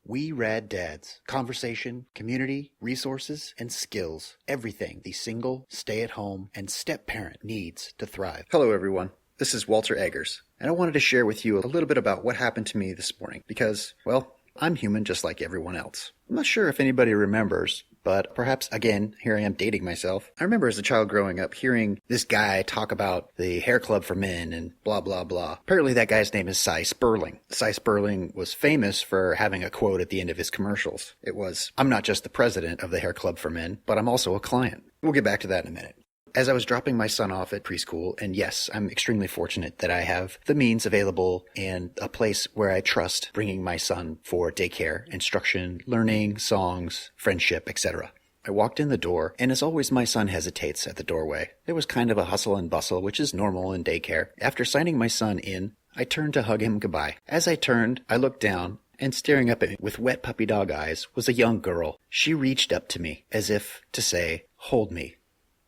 We Rad Dads. Conversation, community, resources, and skills. Everything the single, stay-at-home, and step-parent needs to thrive. Hello, everyone. This is Walter Eggers, and I wanted to share with you a little bit about what happened to me this morning because, well, I'm human just like everyone else. I'm not sure if anybody remembers, but perhaps, again, here I am dating myself. I remember as a child growing up hearing this guy talk about the hair club for men and blah, blah, blah. Apparently that guy's name is Cy Sperling. Cy Sperling was famous for having a quote at the end of his commercials. It was, "I'm not just the president of the hair club for men, but I'm also a client." We'll get back to that in a minute. As I was dropping my son off at preschool, and yes, I'm extremely fortunate that I have the means available and a place where I trust bringing my son for daycare, instruction, learning, songs, friendship, etc. I walked in the door, and as always, my son hesitates at the doorway. There was kind of a hustle and bustle, which is normal in daycare. After signing my son in, I turned to hug him goodbye. As I turned, I looked down, and staring up at me with wet puppy dog eyes was a young girl. She reached up to me, as if to say, "Hold me."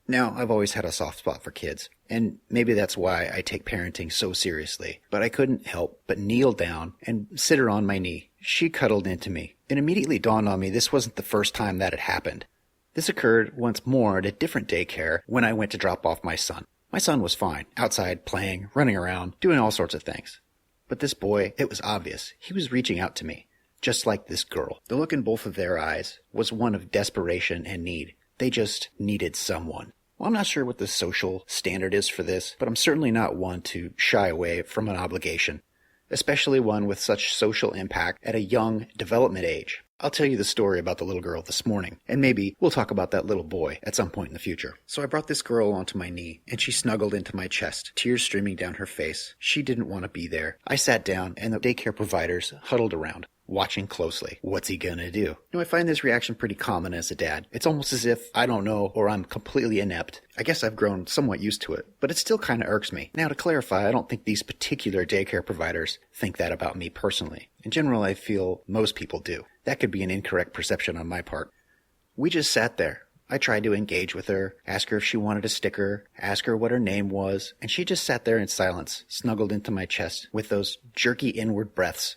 Now, I've always had a soft spot for kids, and maybe that's why I take parenting so seriously, but I couldn't help but kneel down and sit her on my knee. She cuddled into me. It immediately dawned on me this wasn't the first time that had happened. This occurred once more at a different daycare when I went to drop off my son. My son was fine, outside playing, running around, doing all sorts of things. But this boy, it was obvious, he was reaching out to me, just like this girl. The look in both of their eyes was one of desperation and need. They just needed someone. Well, I'm not sure what the social standard is for this, but I'm certainly not one to shy away from an obligation, especially one with such social impact at a young development age. I'll tell you the story about the little girl this morning, and maybe we'll talk about that little boy at some point in the future. So I brought this girl onto my knee, and she snuggled into my chest, tears streaming down her face. She didn't want to be there. I sat down, and the daycare providers huddled around, watching closely. What's he gonna do? I find this reaction pretty common as a dad. It's almost as if I don't know or I'm completely inept. I guess I've grown somewhat used to it, but it still kind of irks me. Now, to clarify, I don't think these particular daycare providers think that about me personally. In general, I feel most people do. That could be an incorrect perception on my part. We just sat there. I tried to engage with her, ask her if she wanted a sticker, ask her what her name was, and she just sat there in silence, snuggled into my chest with those jerky inward breaths.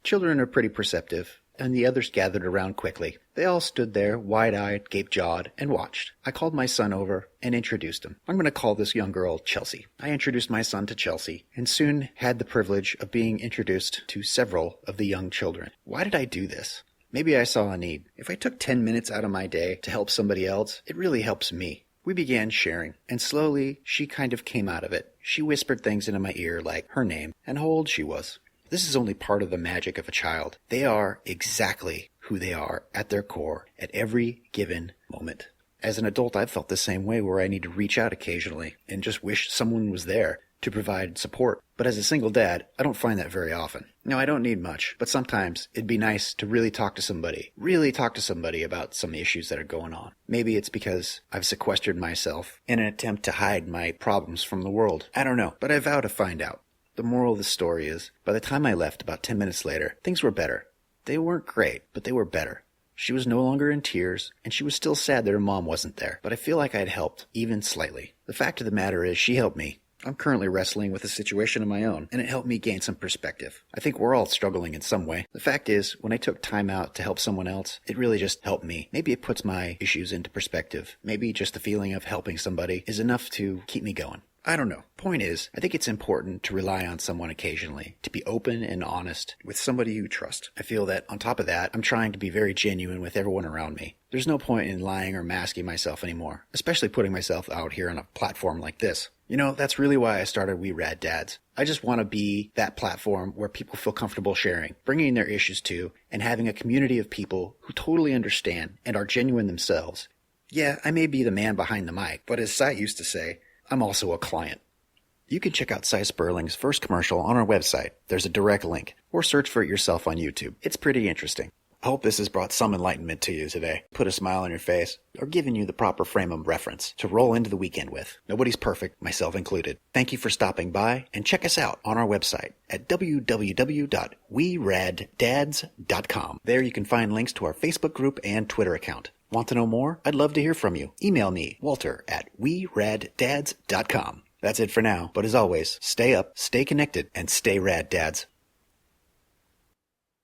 Children are pretty perceptive, and the others gathered around quickly. They all stood there, wide-eyed, gape-jawed, and watched. I called my son over and introduced him. I'm going to call this young girl Chelsea. I introduced my son to Chelsea, and soon had the privilege of being introduced to several of the young children. Why did I do this? Maybe I saw a need. If I took 10 minutes out of my day to help somebody else, it really helps me. We began sharing, and slowly she kind of came out of it. She whispered things into my ear like her name and how old she was. This is only part of the magic of a child. They are exactly who they are at their core at every given moment. As an adult, I've felt the same way where I need to reach out occasionally and just wish someone was there to provide support. But as a single dad, I don't find that very often. No, I don't need much, but sometimes it'd be nice to really talk to somebody about some issues that are going on. Maybe it's because I've sequestered myself in an attempt to hide my problems from the world. I don't know, but I vow to find out. The moral of the story is, by the time I left, about 10 minutes later, things were better. They weren't great, but they were better. She was no longer in tears, and she was still sad that her mom wasn't there, but I feel like I'd helped, even slightly. The fact of the matter is, she helped me. I'm currently wrestling with a situation of my own, and it helped me gain some perspective. I think we're all struggling in some way. The fact is, when I took time out to help someone else, it really just helped me. Maybe it puts my issues into perspective. Maybe just the feeling of helping somebody is enough to keep me going. I don't know. Point is, I think it's important to rely on someone occasionally, to be open and honest with somebody you trust. I feel that on top of that, I'm trying to be very genuine with everyone around me. There's no point in lying or masking myself anymore, especially putting myself out here on a platform like this. That's really why I started We Rad Dads. I just want to be that platform where people feel comfortable sharing, bringing their issues to, and having a community of people who totally understand and are genuine themselves. Yeah, I may be the man behind the mic, but as Cy used to say, I'm also a client. You can check out Cy Sperling's first commercial on our website. There's a direct link, or search for it yourself on YouTube. It's pretty interesting. I hope this has brought some enlightenment to you today, put a smile on your face, or given you the proper frame of reference to roll into the weekend with. Nobody's perfect, myself included. Thank you for stopping by, and check us out on our website at www.weraddads.com. There you can find links to our Facebook group and Twitter account. Want to know more? I'd love to hear from you. Email me, walter@weraddads.com. That's it for now, but as always, stay up, stay connected, and stay rad, dads.